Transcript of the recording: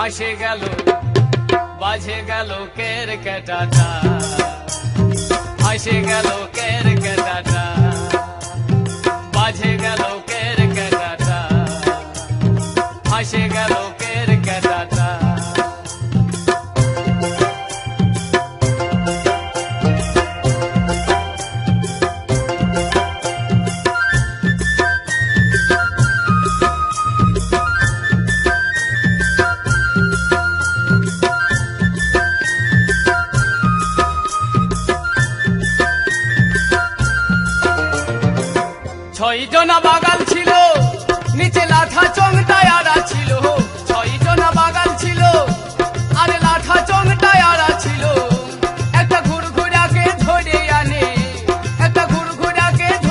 ফাঁসে গেল বাজে গেল কেরকেটাটা, ফাঁসে গেল কেরকেটাটা, বাজে গেল কেরকেটাটা, ফাঁসে গেল কেরকেটাটা। ছয় জনা বাগান ছিল, নিচে লাঠা চংটায় আড়া ছিল। ছয় জনা বাগান ছিল, আরে লাঠা চংটায় আড়া